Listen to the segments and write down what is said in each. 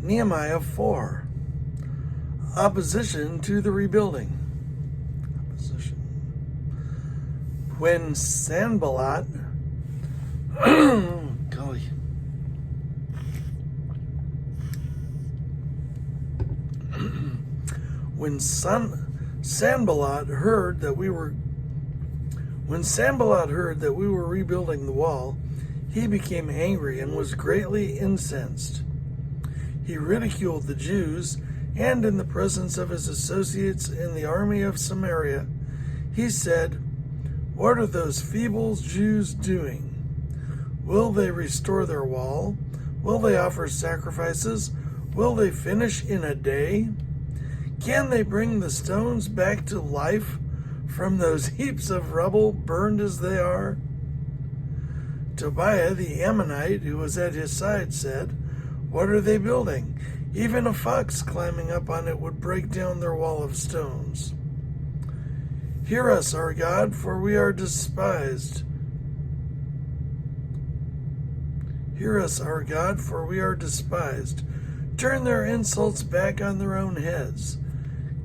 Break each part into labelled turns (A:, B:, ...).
A: Nehemiah 4. Opposition to the rebuilding. Opposition. When Sanballat golly. When Sanballat heard that we were rebuilding the wall, he became angry and was greatly incensed. He ridiculed the Jews, and in the presence of his associates in the army of Samaria, he said, "What are those feeble Jews doing? Will they restore their wall? Will they offer sacrifices? Will they finish in a day? Can they bring the stones back to life from those heaps of rubble, burned as they are?" Tobiah the Ammonite, who was at his side, said, "What are they building? Even a fox climbing up on it would break down their wall of stones. Hear us, our God, for we are despised. Hear us, our God, for we are despised. Turn their insults back on their own heads.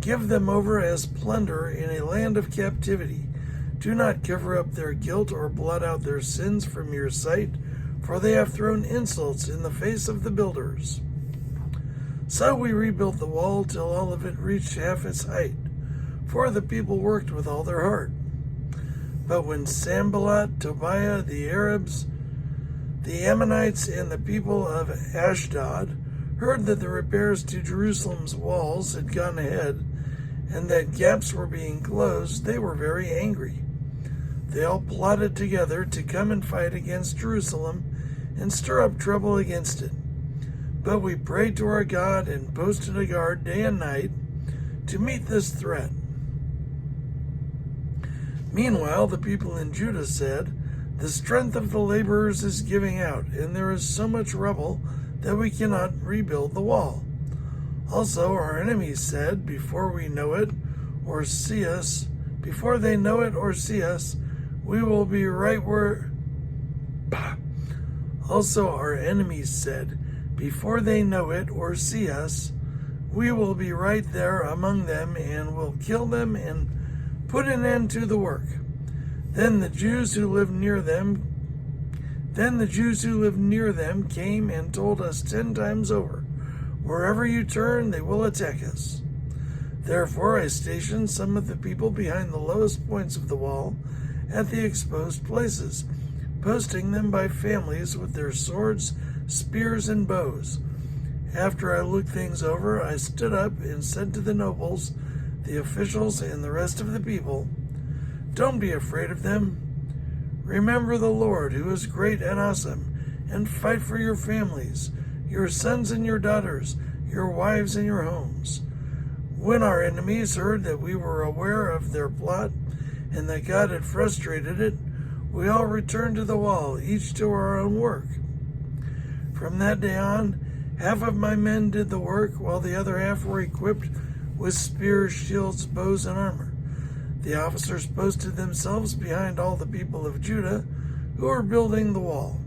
A: Give them over as plunder in a land of captivity. Do not cover up their guilt or blot out their sins from your sight, for they have thrown insults in the face of the builders." So we rebuilt the wall till all of it reached half its height, for the people worked with all their heart. But when Sanballat, Tobiah, the Arabs, the Ammonites, and the people of Ashdod heard that the repairs to Jerusalem's walls had gone ahead and that gaps were being closed, they were very angry. They all plotted together to come and fight against Jerusalem and stir up trouble against it. But we prayed to our God and posted a guard day and night to meet this threat. Meanwhile, the people in Judah said, "The strength of the laborers is giving out, and there is so much rubble that we cannot rebuild the wall." Also, our enemies said, before they know it or see us, we will be right where. Also, our enemies said, before they know it or see us, we will be right there among them and will kill them and put an end to the work. Then the Jews who lived near them came and told us 10 times over, "Wherever you turn, they will attack us." Therefore I stationed some of the people behind the lowest points of the wall at the exposed places, posting them by families with their swords, spears, and bows. After I looked things over, I stood up and said to the nobles, the officials, and the rest of the people, "Don't be afraid of them. Remember the Lord, who is great and awesome, and fight for your families, your sons and your daughters, your wives and your homes." When our enemies heard that we were aware of their plot and that God had frustrated it, we all returned to the wall, each to our own work. From that day on, half of my men did the work, while the other half were equipped with spears, shields, bows, and armor. The officers posted themselves behind all the people of Judah who were building the wall.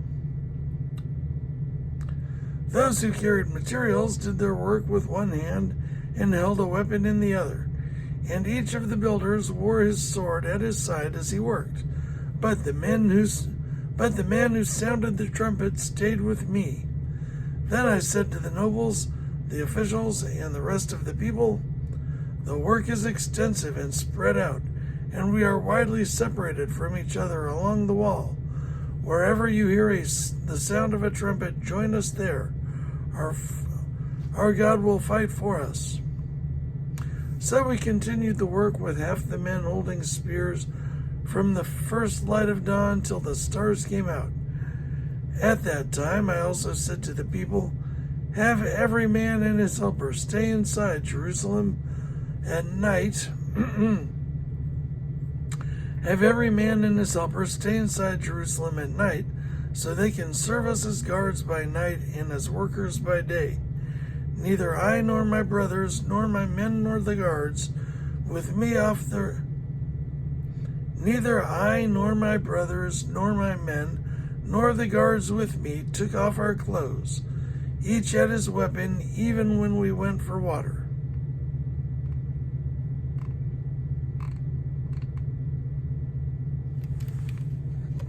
A: Those who carried materials did their work with one hand and held a weapon in the other, and each of the builders wore his sword at his side as he worked. But the man who sounded the trumpet stayed with me. Then I said to the nobles, the officials, and the rest of the people, "The work is extensive and spread out, and we are widely separated from each other along the wall. Wherever you hear the sound of a trumpet, join us there. Our God will fight for us." So we continued the work with half the men holding spears from the first light of dawn till the stars came out. At that time I also said to the people, "Have every man and his helper stay inside Jerusalem at night." Have every man and his helper stay inside Jerusalem at night, so they can serve us as guards by night and as workers by day. Neither I nor my brothers, nor my men, nor the guards with me Neither I nor my brothers, nor my men, nor the guards with me took off our clothes. Each had his weapon, even when we went for water.